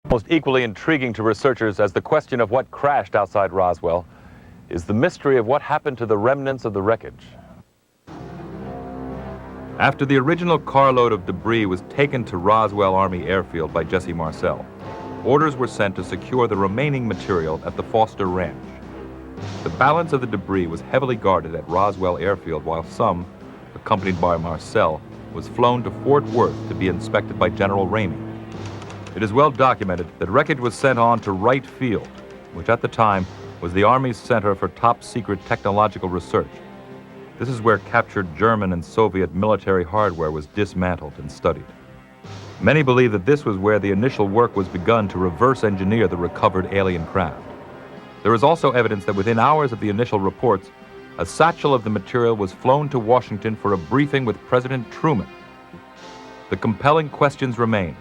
Most equally intriguing to researchers as the question of what crashed outside Roswell is the mystery of what happened to the remnants of the wreckage. After the original carload of debris was taken to Roswell Army Airfield by Jesse Marcel, orders were sent to secure the remaining material at the Foster Ranch. The balance of the debris was heavily guarded at Roswell Airfield, while some, accompanied by Marcel, was flown to Fort Worth to be inspected by General Ramey. It is well documented that Wreckage was sent on to Wright Field, which at the time was the Army's center for top-secret technological research. This is where captured German and Soviet military hardware was dismantled and studied. Many believe that this was where the initial work was begun to reverse engineer the recovered alien craft. There is also evidence that within hours of the initial reports, a satchel of the material was flown to Washington for a briefing with President Truman. The compelling questions remain.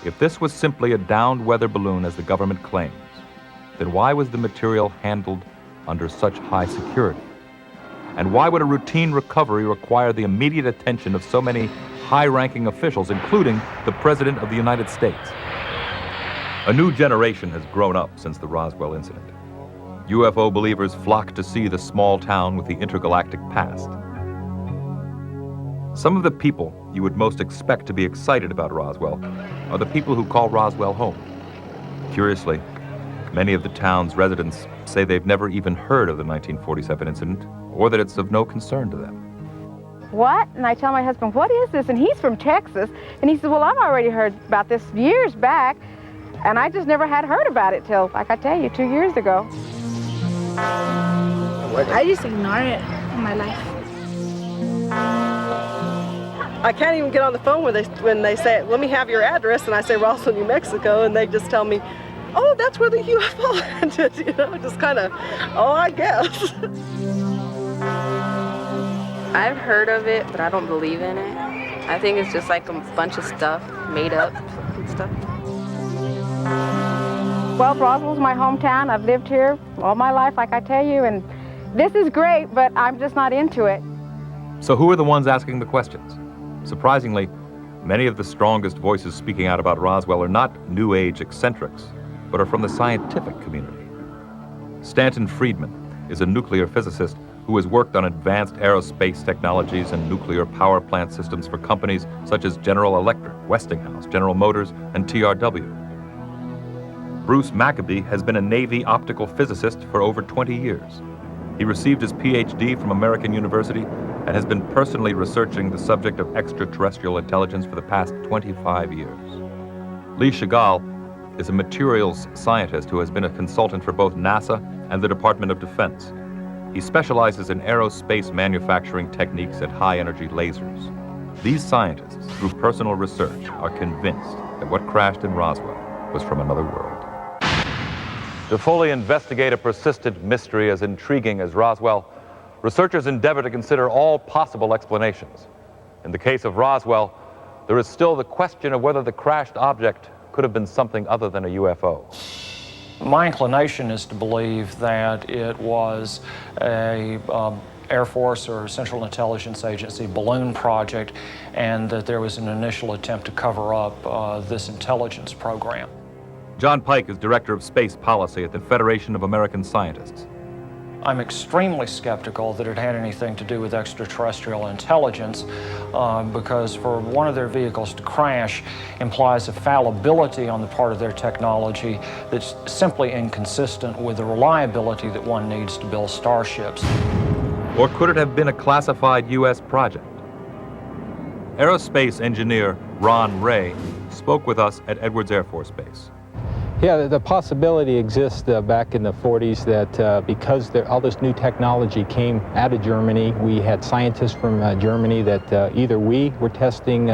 If this was simply a downed weather balloon, as the government claims, then why was the material handled under such high security? And why would a routine recovery require the immediate attention of so many high-ranking officials, including the President of the United States? A new generation has grown up since the Roswell incident. UFO believers flock to see the small town with the intergalactic past. Some of the people you would most expect to be excited about Roswell are the people who call Roswell home. Curiously, many of the town's residents say they've never even heard of the 1947 incident, or that it's of no concern to them. What? And I tell my husband, what is this? And he's from Texas. And he said, well, I've already heard about this years back, and I just never had heard about it till, like I tell you, 2 years ago. I just ignore it in my life. I can't even get on the phone when they say, let me have your address, and I say Roswell, New Mexico, and they just tell me, oh, that's where the UFO landed, you know, just kind of, oh, I guess. I've heard of it, but I don't believe in it. I think it's just like a bunch of stuff made up and stuff. Well, Roswell's my hometown. I've lived here all my life, like I tell you, and this is great, but I'm just not into it. So who are the ones asking the questions? Surprisingly, many of the strongest voices speaking out about Roswell are not New Age eccentrics, but are from the scientific community. Stanton Friedman is a nuclear physicist who has worked on advanced aerospace technologies and nuclear power plant systems for companies such as General Electric, Westinghouse, General Motors, and TRW. Bruce Maccabee has been a Navy optical physicist for over 20 years. He received his PhD from American University and has been personally researching the subject of extraterrestrial intelligence for the past 25 years. Lee Chagall is a materials scientist who has been a consultant for both NASA and the Department of Defense. He specializes in aerospace manufacturing techniques and high-energy lasers. These scientists, through personal research, are convinced that what crashed in Roswell was from another world. To fully investigate a persistent mystery as intriguing as Roswell, researchers endeavor to consider all possible explanations. In the case of Roswell, there is still the question of whether the crashed object could have been something other than a UFO. My inclination is to believe that it was a Air Force or Central Intelligence Agency balloon project, and that there was an initial attempt to cover up this intelligence program. John Pike is Director of Space Policy at the Federation of American Scientists. I'm extremely skeptical that it had anything to do with extraterrestrial intelligence because for one of their vehicles to crash implies a fallibility on the part of their technology that's simply inconsistent with the reliability that one needs to build starships. Or could it have been a classified U.S. project? Aerospace engineer Ron Ray spoke with us at Edwards Air Force Base. Yeah, the possibility exists back in the 40s that because all this new technology came out of Germany, we had scientists from Germany that either we were testing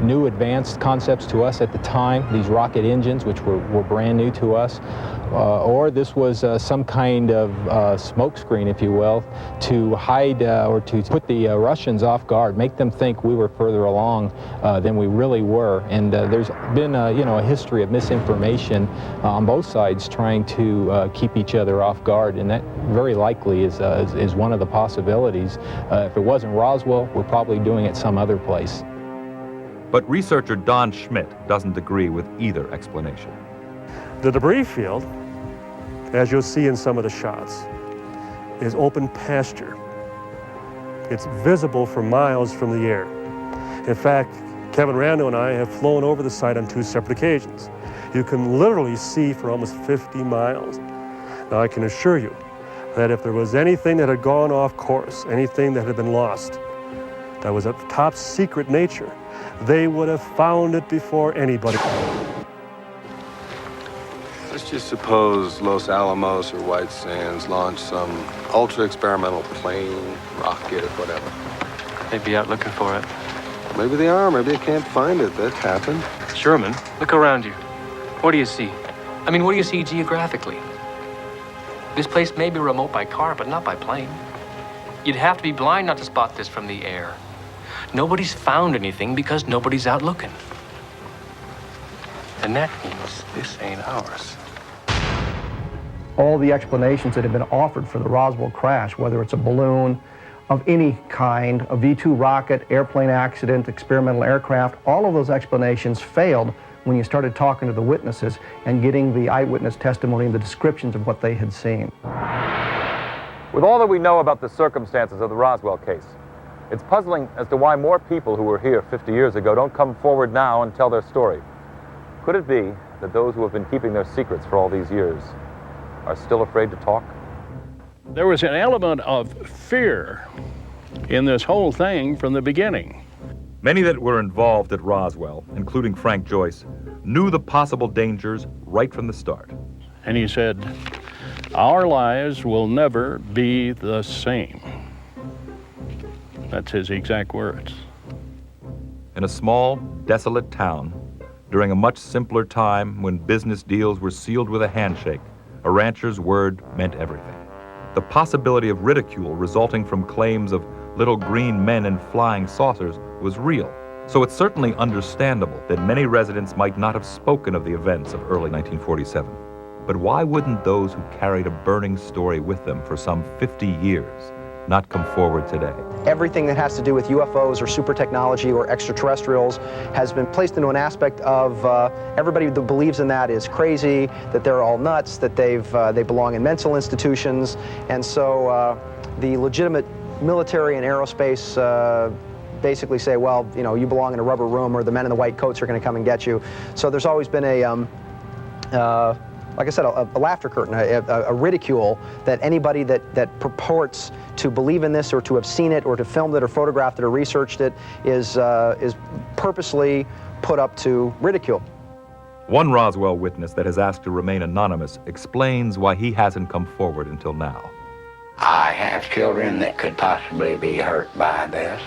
new advanced concepts to us at the time, these rocket engines, which were brand new to us, or this was some kind of smokescreen, if you will, to hide or to put the Russians off guard, make them think we were further along than we really were. And there's been a history of misinformation on both sides trying to keep each other off guard, and that very likely is one of the possibilities. If it wasn't Roswell, we're probably doing it some other place. But researcher Don Schmidt doesn't agree with either explanation. The debris field, as you'll see in some of the shots, is open pasture. It's visible for miles from the air. In fact, Kevin Rando and I have flown over the site on 2 separate occasions. You can literally see for almost 50 miles. Now, I can assure you that if there was anything that had gone off course, anything that had been lost, that was of top secret nature, they would have found it before anybody. Let's just suppose Los Alamos or White Sands launched some ultra-experimental plane, rocket, or whatever. They'd be out looking for it. Maybe they are, maybe they can't find it. That's happened. Sherman, look around you. What do you see? I mean, what do you see geographically? This place may be remote by car, but not by plane. You'd have to be blind not to spot this from the air. Nobody's found anything because nobody's out looking. And that means this ain't ours. All the explanations that have been offered for the Roswell crash, whether it's a balloon of any kind, a V-2 rocket, airplane accident, experimental aircraft, all of those explanations failed when you started talking to the witnesses and getting the eyewitness testimony and the descriptions of what they had seen. With all that we know about the circumstances of the Roswell case, it's puzzling as to why more people who were here 50 years ago don't come forward now and tell their story. Could it be that those who have been keeping their secrets for all these years are still afraid to talk? There was an element of fear in this whole thing from the beginning. Many that were involved at Roswell, including Frank Joyce, knew the possible dangers right from the start. And he said, our lives will never be the same. That's his exact words. In a small, desolate town, during a much simpler time when business deals were sealed with a handshake, a rancher's word meant everything. The possibility of ridicule resulting from claims of little green men in flying saucers was real. So it's certainly understandable that many residents might not have spoken of the events of early 1947. But why wouldn't those who carried a burning story with them for some 50 years not come forward today? Everything that has to do with UFOs or super technology or extraterrestrials has been placed into an aspect of everybody that believes in that is crazy, that they're all nuts, that they belong in mental institutions, and so the legitimate military and aerospace basically say, well, you know, you belong in a rubber room, or the men in the white coats are going to come and get you. So there's always been a like I said, a laughter curtain, a ridicule that anybody that purports to believe in this or to have seen it or to filmed it or photographed it or researched it is purposely put up to ridicule. One Roswell witness that has asked to remain anonymous explains why he hasn't come forward until now. I have children that could possibly be hurt by this.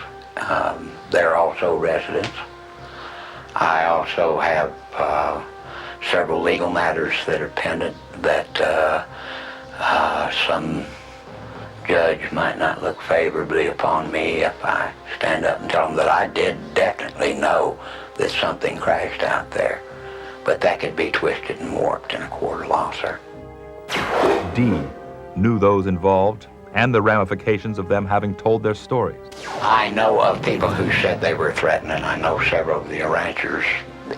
They're also residents. I also have several legal matters that are pending that some judge might not look favorably upon me if I stand up and tell them that I did definitely know that something crashed out there. But that could be twisted and warped in a court of law, sir. D knew those involved and the ramifications of them having told their stories. I know of people who said they were threatening. I know several of the ranchers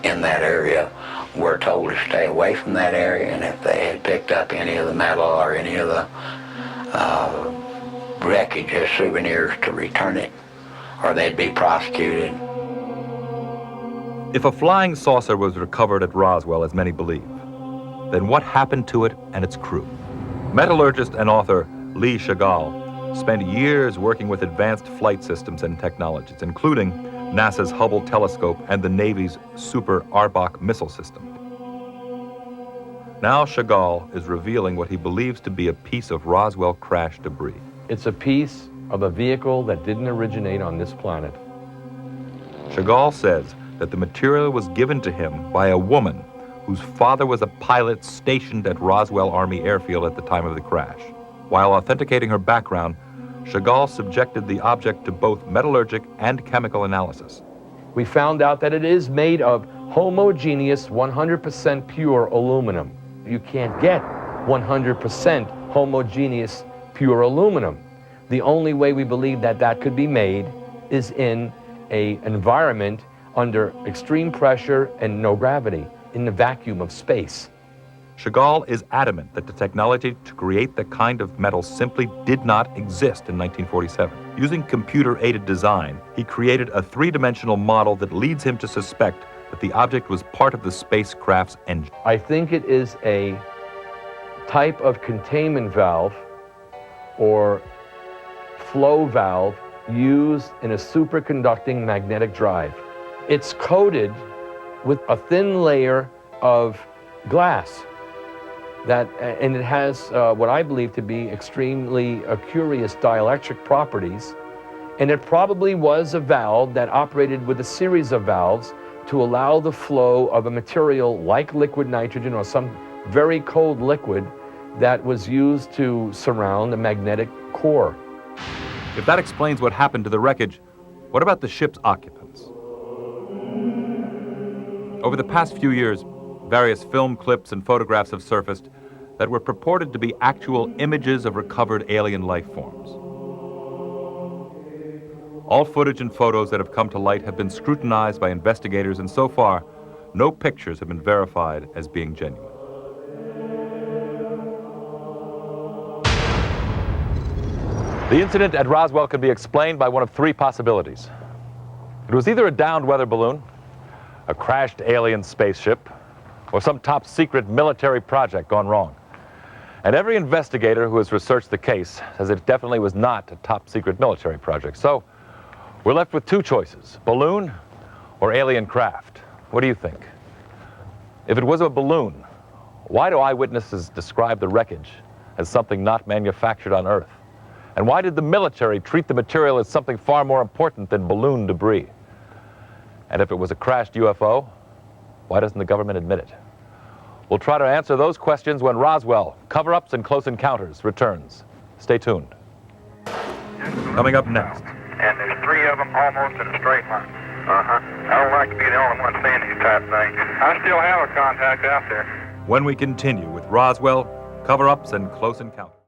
in that area were told to stay away from that area, and if they had picked up any of the metal or any of the wreckage as souvenirs to return it, or they'd be prosecuted. If a flying saucer was recovered at Roswell, as many believe, then what happened to it and its crew? Metallurgist and author Lee Chagall spent years working with advanced flight systems and technologies, including NASA's Hubble telescope and the Navy's Super Arbok missile system. Now Chagall is revealing what he believes to be a piece of Roswell crash debris. It's a piece of a vehicle that didn't originate on this planet. Chagall says that the material was given to him by a woman whose father was a pilot stationed at Roswell Army Airfield at the time of the crash. While authenticating her background, Chagall subjected the object to both metallurgic and chemical analysis. We found out that it is made of homogeneous, 100% pure aluminum. You can't get 100% homogeneous pure aluminum. The only way we believe that that could be made is in an environment under extreme pressure and no gravity in the vacuum of space. Chagall is adamant that the technology to create the kind of metal simply did not exist in 1947. Using computer-aided design, he created a three-dimensional model that leads him to suspect that the object was part of the spacecraft's engine. I think it is a type of containment valve or flow valve used in a superconducting magnetic drive. It's coated with a thin layer of glass and it has what I believe to be extremely curious dielectric properties, and it probably was a valve that operated with a series of valves to allow the flow of a material like liquid nitrogen or some very cold liquid that was used to surround the magnetic core. If that explains what happened to the wreckage, what about the ship's occupants? Over the past few years, various film clips and photographs have surfaced that were purported to be actual images of recovered alien life forms. All footage and photos that have come to light have been scrutinized by investigators, and so far, no pictures have been verified as being genuine. The incident at Roswell can be explained by one of three possibilities. It was either a downed weather balloon, a crashed alien spaceship, or some top-secret military project gone wrong. And every investigator who has researched the case says it definitely was not a top-secret military project. So we're left with two choices, balloon or alien craft. What do you think? If it was a balloon, why do eyewitnesses describe the wreckage as something not manufactured on Earth? And why did the military treat the material as something far more important than balloon debris? And if it was a crashed UFO, why doesn't the government admit it? We'll try to answer those questions when Roswell, Cover-Ups and Close Encounters returns. Stay tuned. Coming up next. And there's three of them almost in a straight line. I don't like to be the only one seeing these type things. I still have a contact out there. When we continue with Roswell, Cover-Ups and Close Encounters.